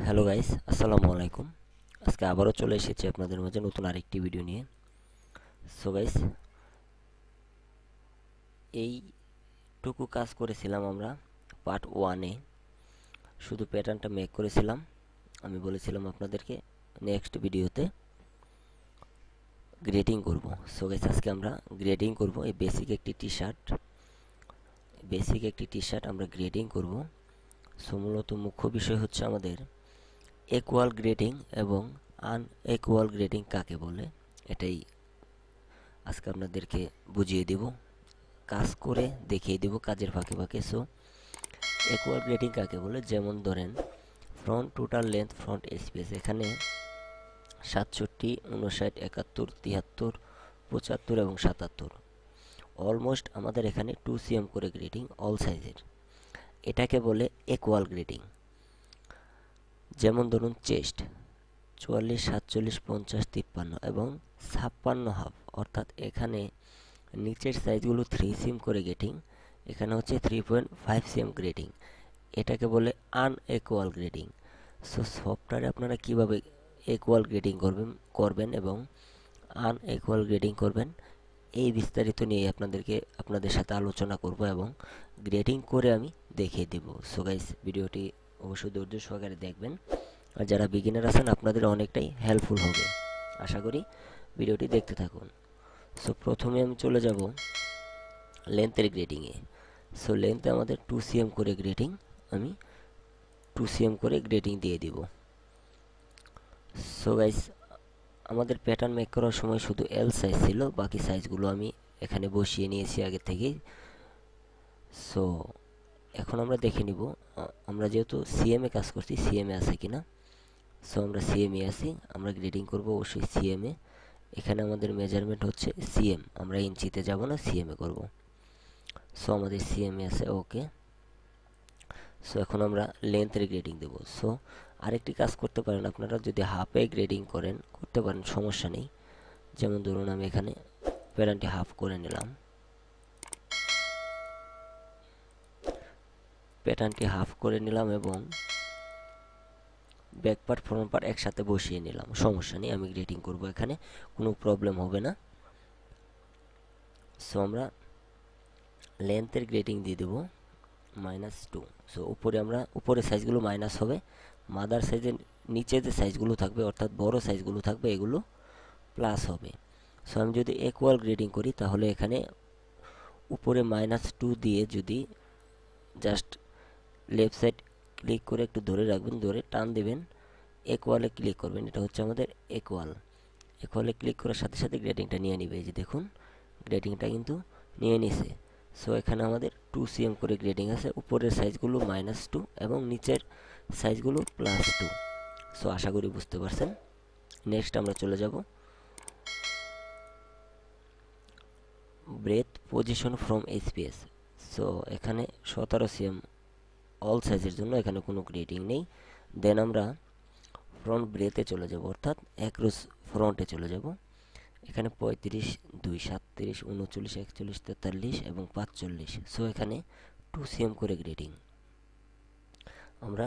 Hello guys, আসসালামু আলাইকুম। আজকে আবারও চলে এসেছি আপনাদের মাঝে নতুন আরেকটি ভিডিও নিয়ে। সো গাইস, এইটুকু কাজ করেছিলাম আমরা পার্ট 1-এ, শুধু প্যাটার্নটা মেক করেছিলাম। আমি বলেছিলাম আপনাদেরকে নেক্সট ভিডিওতে গ্রেডিং করব। সো গাইস, আজকে আমরা গ্রেডিং করব এই বেসিক একটি টি শার্ট আমরা গ্রেডিং করব। সো মূলত মুখ্য বিষয় হচ্ছে আমাদের ইকুয়াল গ্রেডিং এবং আনইকুয়াল গ্রেডিং কাকে বলে, এটাই আজকে আপনাদেরকে বুঝিয়ে দেব, কাজ করে দেখিয়ে দেব কাজের ফাঁকে ফাঁকে। সো ইকুয়াল গ্রেডিং কাকে বলে, যেমন ধরেন front total length, front space এখানে 67, 59, 71, 73, 75 এবং 77, অলমোস্ট আমাদের এখানে 2 cm করে গ্রেডিং অল সাইজের, এটাকে বলে ইকুয়াল গ্রেডিং। যেমন ধরুন চেস্ট 44, 47, 50, 53 এবং 56 হাফ, অর্থাৎ এখানে নিচের সাইজগুলো 3 cm করে গ্রেডিং, এখানে হচ্ছে 3.5 cm গ্রেডিং, এটাকে বলে আনইকুয়াল গ্রেডিং। সো সফটওয়্যারে আপনারা কিভাবে ইকুয়াল গ্রেডিং করবেন এবং আনইকুয়াল গ্রেডিং করবেন, এই বিস্তারিত নিয়ে আপনাদের সাথে আলোচনা করব এবং গ্রেডিং করে আমি দেখিয়ে দেব। সো গাইস, ভিডিওটি অবশ্যই ধৈর্য সহকারে দেখবেন, আর যারা বিগিনার আছেন আপনাদের অনেকটাই হেল্পফুল হবে। আশা করি ভিডিওটি দেখতে থাকুন। সো প্রথমে আমি চলে যাব লেন্থের গ্রেডিংয়ে। সো লেন্থে আমাদের 2 cm করে গ্রেডিং, আমি 2 cm করে গ্রেডিং দিয়ে দিব। সো গাইস, আমাদের প্যাটার্ন মেক করার সময় শুধু এল সাইজ ছিল, বাকি সাইজগুলো আমি এখানে বসিয়ে নিয়েছি আগে থেকেই। সো এখন আমরা দেখে নিব আমরা যেহেতু সিএমএ কাজ করছি, সিএমএ আছে কিনা। সো আমরা সিএমএ আছি, আমরা গ্রেডিং করব অবশ্যই সিএমএ। এখানে আমাদের মেজারমেন্ট হচ্ছে সিএম, আমরা ইঞ্চিতে যাব না, সিএমএ করব। সো আমাদের সিএমএ আছে, ওকে। সো এখন আমরা লেন্থের গ্রেডিং দেব। সো আরেকটি কাজ করতে পারেন আপনারা, যদি হাফে গ্রেডিং করতে পারেন, সমস্যা নেই। যেমন ধরুন আমি এখানে প্যাটার্নটি হাফ করে নিলাম, এবং ব্যাক পার্ট ফ্রন্ট পার্ট একসাথে বসিয়ে নিলাম, সমস্যা নেই, আমি গ্রেডিং করব, এখানে কোনো প্রবলেম হবে না। সো আমরা লেন্থের গ্রেডিং দিয়ে দেব -2। সো উপরে সাইজগুলো মাইনাস হবে, মাদার সাইজের নিচে যে সাইজগুলো থাকবে অর্থাৎ বড় সাইজগুলো থাকবে এগুলো প্লাস হবে। সো আমি যদি ইকুয়াল গ্রেডিং করি তাহলে এখানে উপরে -2 দিয়ে যদি জাস্ট লেফট সাইড ক্লিক করে একটু ধরে রাখবেন, ধরে টান দেবেন, ইকুয়ালে ক্লিক করবেন, এটা হচ্ছে আমাদের ইকুয়ালে ক্লিক করার সাথে সাথে গ্রেডিংটা নিয়ে নিবে। এই যে দেখুন, গ্রেডিংটা কিন্তু নিয়ে নিছে। সো এখানে আমাদের 2 cm করে গ্রেডিং আছে, উপরের সাইজগুলো -2 এবং নিচের সাইজগুলো +2। সো আশা করি বুঝতে পারছেন। নেক্সট আমরা চলে যাব breadth position from space. So এখানে 17 cm অল সাইজের জন্য এখানে কোনো গ্রেডিং নেই। দেন আমরা ফ্রন্ট ব্রেথে চলে যাব, অর্থাৎ অ্যাক্রস ফ্রন্টে চলে যাব। এখানে 35, 2, 37, 39, 41, 43 এবং 45। সো এখানে 2 cm করে গ্রেডিং, আমরা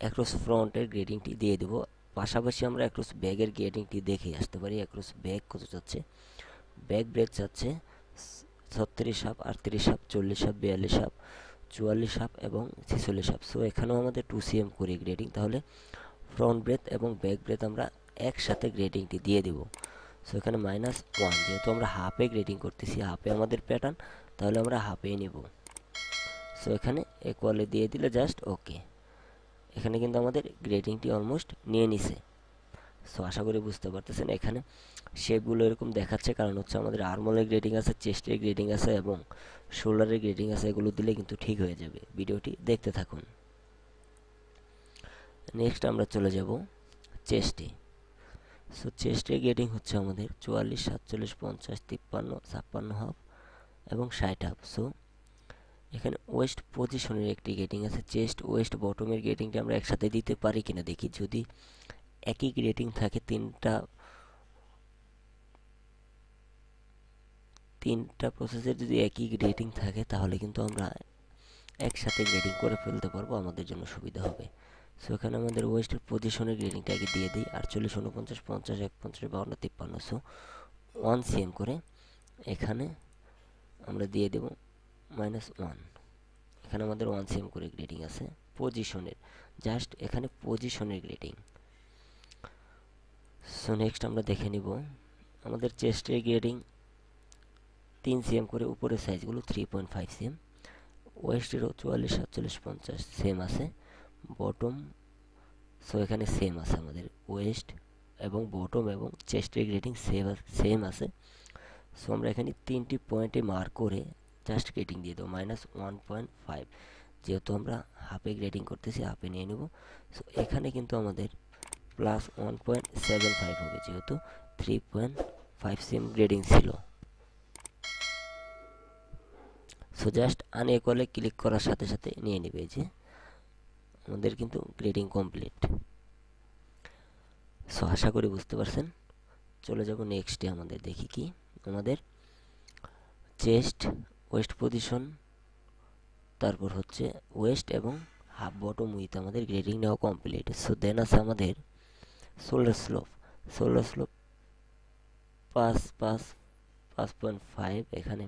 অ্যাক্রস ফ্রন্টের গ্রেডিংটি দিয়ে দেব। পাশাপাশি আমরা অ্যাক্রস ব্যাগের গ্রেডিংটি দেখে আসতে পারি। অ্যাক্রস ব্যাগ কত যাচ্ছে, ব্যাক ব্রেথ যাচ্ছে 36 half, 38 half, 40 half, 42 half, 44 half এবং 46 হাফ। সো এখানেও আমাদের 2 cm করে গ্রেডিং, তাহলে ফ্রন্ট ব্রেথ এবং ব্যাক ব্রেথ আমরা একসাথে গ্রেডিংটি দিয়ে দেব। সো এখানে -1, যেহেতু আমরা হাফে গ্রেডিং করতেছি, হাফে আমাদের প্যাটার্ন, তাহলে আমরা হাফে নেব। সো এখানে ইকুয়ালে দিয়ে দিলে জাস্ট ওকে। এখানে কিন্তু আমাদের গ্রেডিংটি অলমোস্ট নিয়ে নিছে। সো আশা করি বুঝতে পারতেছেন। এখানে শেপগুলো এরকম দেখাচ্ছে, কারণ হচ্ছে আমাদের আর্মলের গ্রেডিং আছে, চেস্টের গ্রেডিং আছে এবং শোল্ডারের গ্রেডিং আছে, এগুলো দিলে কিন্তু ঠিক হয়ে যাবে। ভিডিওটি দেখতে থাকুন। নেক্সট আমরা চলে যাব চেস্টে। সো চেস্টের গ্রেডিং হচ্ছে আমাদের 44, 47, 50, 53, 56 হাফ এবং 60 হাফ। সো এখানে ওয়েস্ট পজিশনের একটি গ্রেডিং আছে, চেস্ট ওয়েস্ট বটমের গ্রেডিংটা আমরা একসাথে দিতে পারি কিনা দেখি। যদি একই গ্রেডিং থাকে, তিনটা প্রসেসের যদি একই গ্রেডিং থাকে, তাহলে কিন্তু আমরা একসাথে গ্রেডিং করে ফেলতে পারবো, আমাদের জন্য সুবিধা হবে। সো এখানে আমাদের ওয়েস্টের পজিশনের গ্রেডিংটা আগে দিয়ে দিই 48, 49, 50, 51, 52, 53। সো 1 cm করে এখানে আমরা দিয়ে দেব -1। এখানে আমাদের 1 cm করে গ্রেডিং আছে পজিশনের, জাস্ট এখানে পজিশনের গ্রেডিং। সো নেক্সট আমরা দেখে নিব আমাদের চেস্টের গ্রেডিং 3 cm করে, উপরের সাইজগুলো 3.5 cm, ওয়েস্টেরও 44, 47, 50 সেম আছে, বটম সো এখানে সেম আছে আমাদের ওয়েস্ট এবং বটম এবং চেস্টের গ্রেডিং সেম আছে। সো আমরা এখানে 3টি পয়েন্টে মার্ক করে জাস্ট গ্রেডিং দিয়ে দেবো -1.5, যেহেতু আমরা হাফে গ্রেডিং করতেছি হাফে নিয়ে নেব। সো এখানে কিন্তু আমাদের +1.75 হবে, যেহেতু 3.5 cm গ্রেডিং ছিল। সো জাস্ট আনইকুয়ালে ক্লিক করার সাথে সাথে নিয়ে নেবে যে আমাদের কিন্তু গ্রেডিং কমপ্লিট। সো আশা করি বুঝতে পারছেন। চলে যাব নেক্সটে, আমাদের দেখি কি আমাদের চেস্ট ওয়েস্ট পজিশন, তারপর হচ্ছে ওয়েস্ট এবং হাফ বটম উইথ আমাদের গ্রেডিং নেওয়া কমপ্লিট। সো দেন আছে আমাদের শোল্ডার স্লোপ। 5.5, এখানে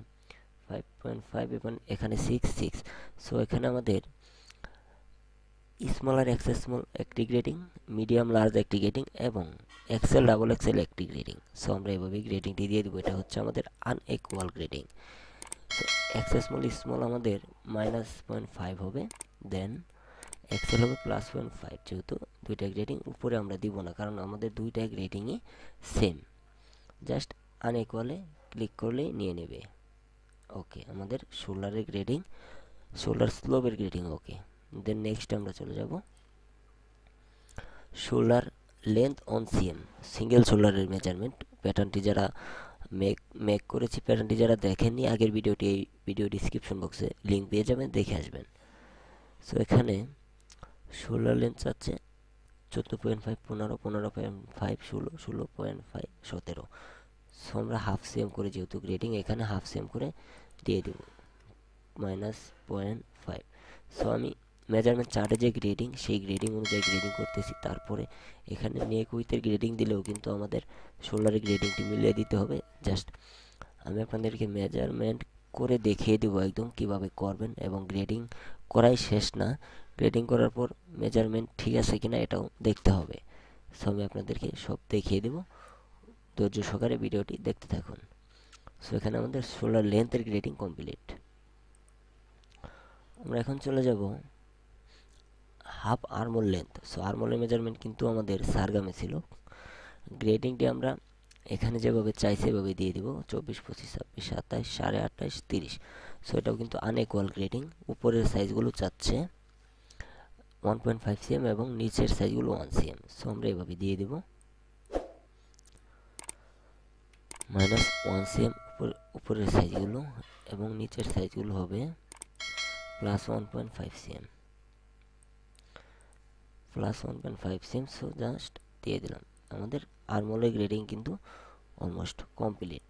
5.5 এবং এখানে 6. সো এখানে আমাদের স্মল আর এক্সেল স্মল একটি গ্রেডিং, মিডিয়াম লার্জ একটি গ্রেডিং এবং এক্সেল ডাবল এক্সেল একটি গ্রেডিং। সো আমরা এভাবেই গ্রেডিংটি দিয়ে দেবো। এটা হচ্ছে আমাদের unequal grading. So XL small আমাদের -0.5 হবে, দেন এক্সেল হবে +0.5, যেহেতু দুইটা গ্রেডিং উপরে আমরা দিব না, কারণ আমাদের দুইটা গ্রেডিংই সেম। জাস্ট আনইকুয়ালে ক্লিক করলেই নিয়ে নেবে। ওকে, আমাদের শোল্ডারের গ্রেডিং, শোল্ডার স্লোপের গ্রেডিং ওকে। দেন নেক্সট আমরা চলে যাব shoulder length on CM, single শোল্ডারের মেজারমেন্ট। প্যাটার্নটি যারা মেক করেছি, প্যাটার্নটি যারা দেখেননি আগের ভিডিওটি, এই ভিডিও ডিসক্রিপশন বক্সে লিঙ্ক পেয়ে যাবেন, দেখে আসবেন। সো এখানে শোল্ডার লেন্থ চাচ্ছে 14.5, 15, 15.5, 16, 16.5, 17। সো আমরা হাফ সিএম করে, যেহেতু গ্রেডিং এখানে হাফ সিএম করে দিয়ে দেব -0.5। সো আমি মেজারমেন্ট চার্টে যে গ্রেডিং, সেই গ্রেডিং অনুযায়ী গ্রেডিং করতেছি। তারপরে এখানে নেক উইথের গ্রেডিং দিলেও কিন্তু আমাদের শোল্ডারের গ্রেডিংটি মিলিয়ে দিতে হবে। জাস্ট আমি আপনাদেরকে মেজারমেন্ট করে দেখিয়ে দেবো একদম কিভাবে করবেন, এবং গ্রেডিং করাই শেষ না, গ্রেডিং করার পর মেজারমেন্ট ঠিক আছে কিনা এটাও দেখতে হবে। সো আমি আপনাদেরকে সব দেখিয়ে দেবো, ধৈর্য সহকারে ভিডিওটি দেখতে থাকুন। সো এখানে আমাদের শোল্ডার লেন্থের গ্রেডিং কমপ্লিট। আমরা এখন চলে যাব হাফ আর্মহোল লেন্থ। সো আর্মহোলের মেজারমেন্ট কিন্তু আমাদের সারগামে ছিল। গ্রেডিংটি আমরা এখানে যেভাবে চাই সেভাবে দিয়ে দিব 24, 25, 26, 27, 28.5, 30। সো এটাও কিন্তু আনইকুয়াল গ্রেডিং। উপরের সাইজগুলো চাচ্ছে 1.5 cm এবং নিচের সাইজগুলো 1 cm। সো আমরা এভাবে দিয়ে দেব -1 cm উপরের সাইজগুলো, এবং নিচের সাইজগুলো হবে +1.5 cm, +1.5 cm। সো জাস্ট দিয়ে দিলাম। আমাদের আর্মহোলের গ্রেডিং কিন্তু অলমোস্ট কমপ্লিট।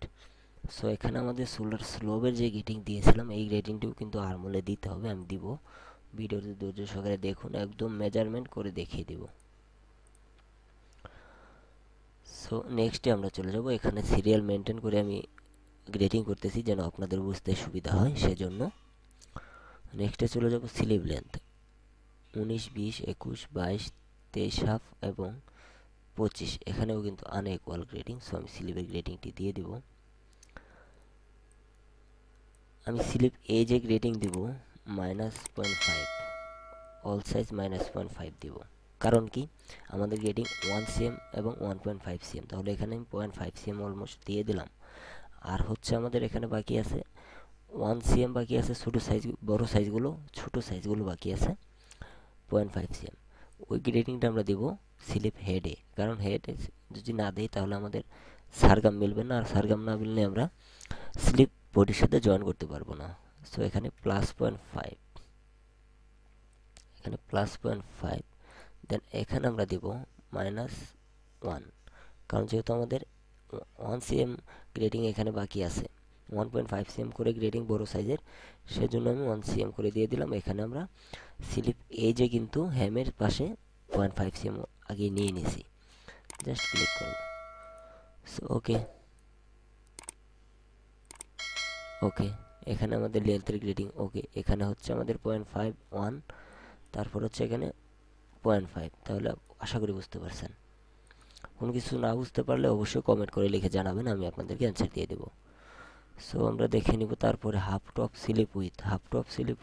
সো এখানে আমাদের শোল্ডার স্লোপের যে গ্রেডিং দিয়েছিলাম, এই গ্রেডিংটিও কিন্তু আর্মহোলে দিতে হবে। আমি দিব, ভিডিওতে ধৈর্য সহকারে দেখুন, একদম মেজারমেন্ট করে দেখিয়ে দিব। সো নেক্সটে আমরা চলে যাব, এখানে সিরিয়াল মেনটেন করে আমি গ্রেডিং করতেছি যেন আপনাদের বুঝতে সুবিধা হয়, সেজন্য। নেক্সটে চলে যাব স্লিভ লেন্থ 19, 20, 21, 22, 23 হাফ এবং 25। এখানেও কিন্তু আনইকুয়াল গ্রেডিং। সো আমি স্লিভের গ্রেডিংটি দিয়ে দিব। আমি স্লিভ এ যে গ্রেডিং দিব -0.5, অল সাইজ -0.5 দিব। কারণ কি, আমাদের গ্রেডিং 1 cm এবং 1.5 cm, তাহলে এখানে আমি 0.5 cm অলমোস্ট দিয়ে দিলাম। আর হচ্ছে আমাদের এখানে বাকি আছে 1 cm বাকি আছে, ছোটো সাইজ, বড় সাইজগুলো, ছোটো সাইজগুলো বাকি আছে 0.5 cm। ওই গ্রেডিংটা আমরা দিব স্লিভ হেডে, কারণ হেড যদি না দেই তাহলে আমাদের সারগাম মিলবে না, আর সারগাম না মিললে আমরা স্লিভ বডির সাথে জয়েন করতে পারবো না। সো এখানে +0.5, এখানে +0.5, দেন এখানে আমরা দিব -1, কারণ যেহেতু আমাদের 1 cm গ্রেডিং এখানে বাকি আছে, 1.5 cm করে গ্রেডিং বড় সাইজের, সেজন্য আমি 1 cm করে দিয়ে দিলাম। এখানে আমরা স্লিভ এই যে কিন্তু হ্যামের পাশে 0.5 cm আগে নিয়ে নিছি, জাস্ট ক্লিক করব। সো ওকে ওকে, এখানে আমাদের লেন্থের গ্রেডিং ওকে, এখানে হচ্ছে আমাদের 0.51, তারপর হচ্ছে এখানে 0.5। তাহলে আশা করি বুঝতে পারছেন। কোনো কিছু না বুঝতে পারলে অবশ্যই কমেন্ট করে লিখে জানাবেন, আমি আপনাদেরকে অ্যান্সার দিয়ে দেবো। সো আমরা দেখে নিব। তারপরে হাফ টপ স্লিপ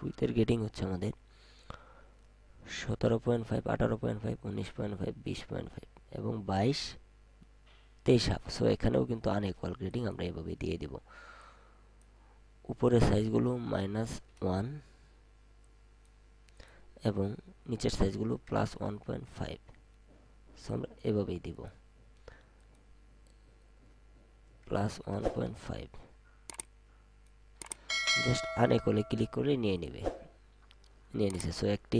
উইথের গ্রেডিং হচ্ছে আমাদের 17.5, 18.5, 19.5, 20.5 এবং 22, 23 হাফ। সো এখানেও কিন্তু আনইকুয়াল গ্রেডিং আমরা এভাবে দিয়ে দিব। উপরের সাইজগুলো -1 এবং নিচের সাইজগুলো +1.5। সো আমরা এভাবেই দিব +1.5। জাস্ট আনইকুয়ালে ক্লিক করে নিয়ে নিছে। সো একটি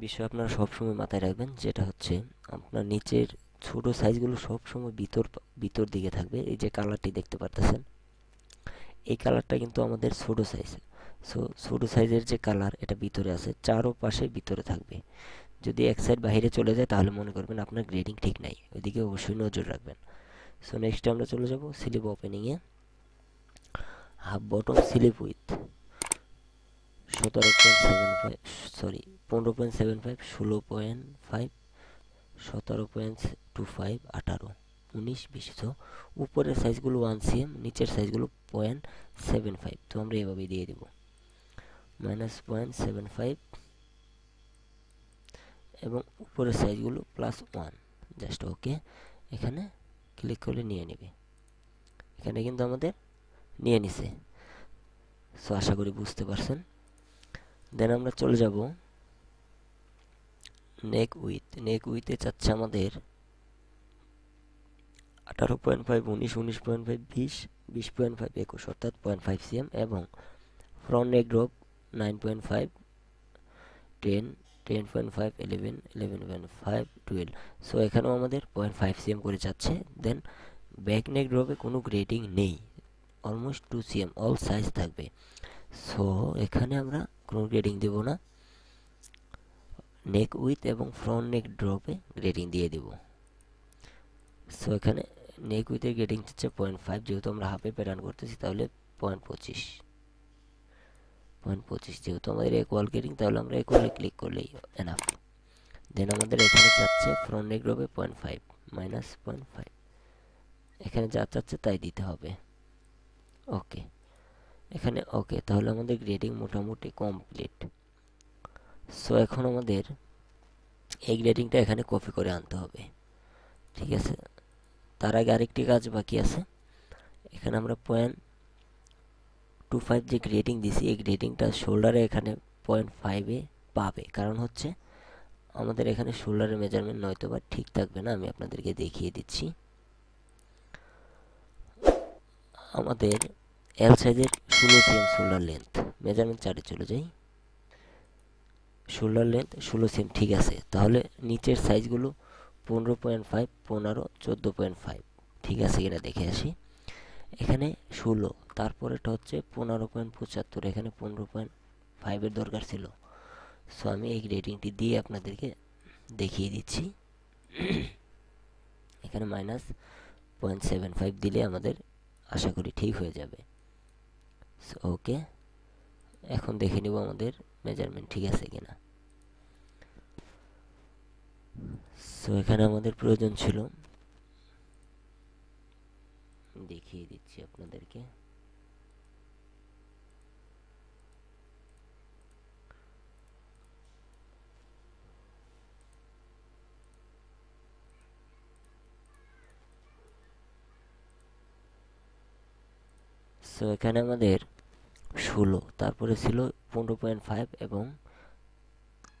বিষয় আপনারা সবসময় মাথায় রাখবেন, যেটা হচ্ছে আপনার নিচের ছোট সাইজগুলো সবসময় ভিতর দিকে থাকবে। এই যে কালারটি দেখতে পারতেছেন, এই কালারটা কিন্তু আমাদের ছোট সাইজ। সো ছোট সাইজের যে কালার, এটা ভিতরে আছে, চারোপাশে ভিতরে থাকবে। যদি এক সাইড বাইরে চলে যায় তাহলে মনে করবেন আপনার গ্রেডিং ঠিক নাই, ওইদিকে অবশ্যই নজর রাখবেন। সো নেক্সট আমরা চলে যাব স্লিপ ওপেনিংয়ে। Half bottom slip with 15.75, 16.5, 17.25, 18, 19, 20। So উপরের সাইজগুলো 1 cm, নিচের সাইজগুলো 0.75। তো আমরা এভাবে দিয়ে দেব -0.75 এবং উপরের সাইজগুলো +1। জাস্ট ওকে, এখানে ক্লিক করলে নিয়ে নেবে। এখানে কিন্তু আমাদের নিয়ে নিছে। সো আশা করি বুঝতে পারছেন। দেন আমরা চলে যাব নেক উইথে চাচ্ছে আমাদের 18.5, 19, 19.5, 20, 20.5, 21, অর্থাৎ 0.5 cm এবং ফ্রন্ট নেক ড্রপ 9.5, 10, 10.5, 11, 11.5, 12। সো এখানেও আমাদের 0.5 cm করে চাচ্ছে। দেন ব্যাক নেক ড্রপে কোনো গ্রেডিং নেই, অলমোস্ট 2 cm অল সাইজ থাকবে। সো এখানে আমরা কোনো গ্রেডিং দেব না, নেক উইথ এবং ফ্রন্ট নেক ড্রপে গ্রেডিং দিয়ে দেব। সো এখানে নেক উইথের গ্রেডিং হচ্ছে 0.5, যেহেতু আমরা হাফে প্যাটার্ন করতেছি তাহলে 0.25, যেহেতু আমাদের ইকুয়াল গ্রেডিং তাহলে আমরা ইকুয়ালে ক্লিক করলেই এনাফ। দেন আমাদের এখানে চাচ্ছে ফ্রন্ট নেক ড্রপে 0.5, -0.5, এখানে যা চাচ্ছে তাই দিতে হবে। ওকে, এখানে ওকে, তাহলে আমাদের গ্রেডিং মোটামুটি কমপ্লিট। সো এখন আমাদের এই গ্রেডিংটা এখানে কপি করে আনতে হবে, ঠিক আছে। তার আগে আরেকটি কাজ বাকি আছে। এখানে আমরা 0.25 যে গ্রেডিং দিছি, এই গ্রেডিংটা শোল্ডারে এখানে 0.5-এ পাবে, কারণ হচ্ছে আমাদের এখানে শোল্ডারের মেজারমেন্ট নয়তো বা ঠিক থাকবে না। আমি আপনাদেরকে দেখিয়ে দিচ্ছি। আমাদের এল সাইজের 16 cm শোল্ডার লেন্থ, মেজারমেন্ট চার্টে চলে যাই। শোল্ডার লেন্থ 16 cm, ঠিক আছে। তাহলে নিচের সাইজগুলো 15.5, 15, 14.5, ঠিক আছে কিনা দেখে আসি। এখানে 16, তারপরেটা হচ্ছে 15.75, এখানে 15.5-এর দরকার ছিল। সো আমি এই গ্রেডিংটি দিয়ে আপনাদেরকে দেখিয়ে দিচ্ছি। এখানে -0.75 দিলে আমাদের আশা করি ঠিক হয়ে যাবে। সো ওকে, এখন দেখে নিব আমাদের মেজারমেন্ট ঠিক আছে কিনা। সো এখানে আমাদের প্রয়োজন ছিল, দেখিয়ে দিচ্ছি আপনাদেরকে। সো এখানে আমাদের 16, তারপরে ছিল 15.5 এবং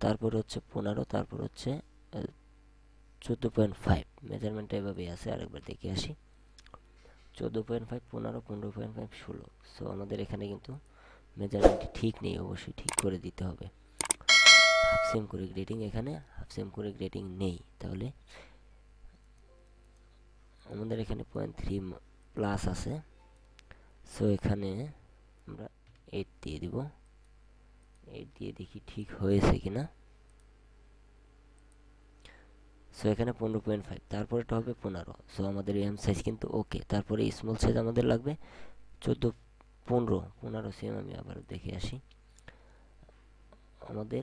তারপরে হচ্ছে 15, তারপর হচ্ছে 14.5। মেজারমেন্টটা এভাবেই আছে, আরেকবার দেখে আসি। 14.5, 15, 15.5, 16। সো আমাদের এখানে কিন্তু মেজারমেন্টটি ঠিক নেই, অবশ্যই ঠিক করে দিতে হবে। হাফ সেম করে গ্রেডিং, এখানে হাফ সেম করে গ্রেডিং নেই, তাহলে আমাদের এখানে 0.3 প্লাস আছে। সো এখানে আমরা 8 দিয়ে দিব, এই দিয়ে দেখি ঠিক হয়েছে কিনা। সো এখানে 15.5, তারপরেটা হবে 15। সো আমাদের এম সাইজ কিন্তু ওকে। তারপরে স্মল সাইজ আমাদের লাগবে 14, 15 সেম। আমি আবার দেখে আসি। আমাদের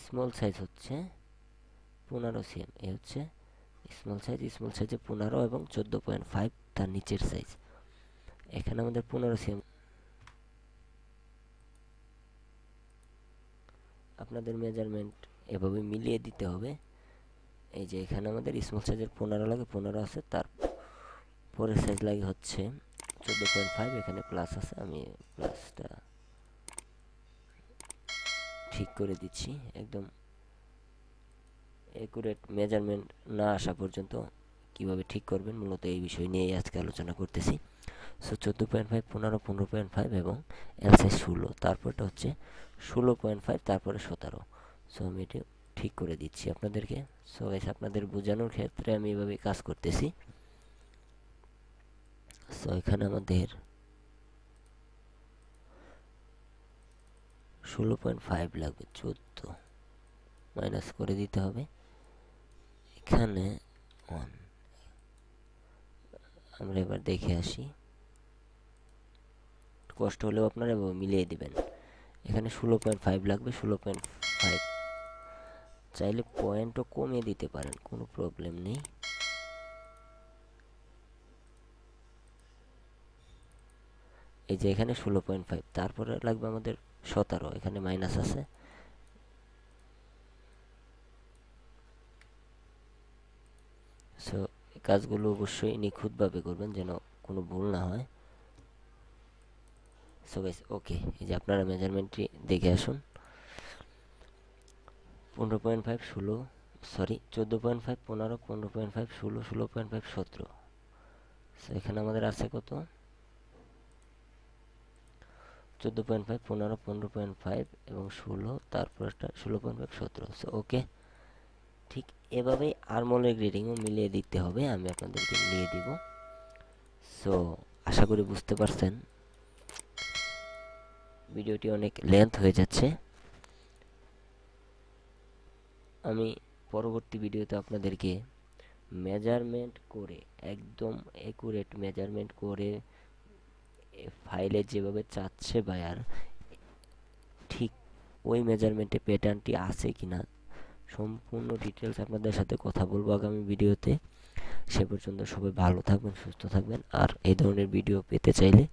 স্মল সাইজ হচ্ছে 15 সেম। এ হচ্ছে স্মল সাইজ। স্মল সাইজে 15 এবং 14.5 তার নিচের সাইজ। এখানে আমাদের 15 সেম। আপনাদের মেজারমেন্ট এভাবে মিলিয়ে দিতে হবে। এই যে এখানে আমাদের স্মল সাইজের 15 লাগে, 15 আছে। তার পরের সাইজ লাগে হচ্ছে 14.5। এখানে প্লাস আছে, আমি প্লাসটা ঠিক করে দিচ্ছি। একদম একুরেট মেজারমেন্ট না আসা পর্যন্ত কিভাবে ঠিক করবেন, মূলত এই বিষয় নিয়ে আজকে আলোচনা করতেছি। সো 14.5, 15, 15.5 এবং এল সাইজ 16। তারপরটা হচ্ছে 16.5, তারপরে 17। সো আমি এটা ঠিক করে দিচ্ছি আপনাদেরকে। সো গাইস, আপনাদের বোঝানোর ক্ষেত্রে আমি এভাবে কাজ করতেছি। সো এখানে আমাদের 16.5 লাগবে, 14 মাইনাস করে দিতে হবে। এখানে 1। আমরা এবার দেখে আসি। কষ্ট হলেও আপনারা এভাবে মিলিয়ে দিবেন। এখানে 16.5 লাগবে, 16.5। চাইলে পয়েন্টও কমিয়ে দিতে পারেন, কোনো প্রবলেম নেই। এই যে এখানে 16.5, তারপরে লাগবে আমাদের 17। এখানে মাইনাস আছে। সো কাজগুলো অবশ্যই নিখুঁতভাবে করবেন যেন কোনো ভুল না হয়। সো গাইস, ওকে। এই যে আপনারা মেজারমেন্টটি দেখে আসুন। 15.5, 16, সরি 14.5, 15, 15.5, 16, 16.5, 17। সো এখানে আমাদের আছে কত? 14.5, 15, 15.5 এবং 16, তারপরটা 16.5, 17। So okay. ঠিক এভাবেই আর্মলের গ্রেডিংও মিলিয়ে দিতে হবে, আমি আপনাদেরকে মিলিয়ে দিব। সো আশা করি বুঝতে পারছেন। ভিডিওটি অনেক লেন্থ হয়ে যাচ্ছে। আমি পরবর্তী ভিডিওতে আপনাদেরকে মেজারমেন্ট করে, একদম একুরেট মেজারমেন্ট করে ফাইলে যেভাবে চাচ্ছে বায়ার, ঠিক ওই মেজারমেন্টে প্যাটার্নটি আছে কিনা সম্পূর্ণ ডিটেলস আপনাদের সাথে কথা বলবো আগামী ভিডিওতে। সে পর্যন্ত সবাই ভালো থাকবেন, সুস্থ থাকবেন। আর এই ধরনের ভিডিও পেতে চাইলে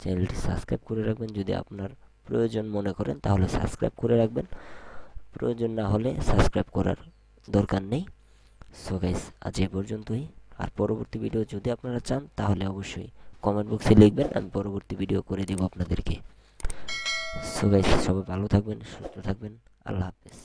চ্যানেলটি সাবস্ক্রাইব করে রাখবেন। যদি আপনার প্রয়োজন মনে করেন তাহলে সাবস্ক্রাইব করে রাখবেন, প্রয়োজন না হলে সাবস্ক্রাইব করার দরকার নেই। সো গাইস, আজ এ পর্যন্তই। আর পরবর্তী ভিডিও যদি আপনারা চান তাহলে অবশ্যই কমেন্ট বক্সে লিখবেন, আমি পরবর্তী ভিডিও করে দেব আপনাদেরকে। সো গাইস, সবাই ভালো থাকবেন, সুস্থ থাকবেন। আল্লাহ হাফেজ।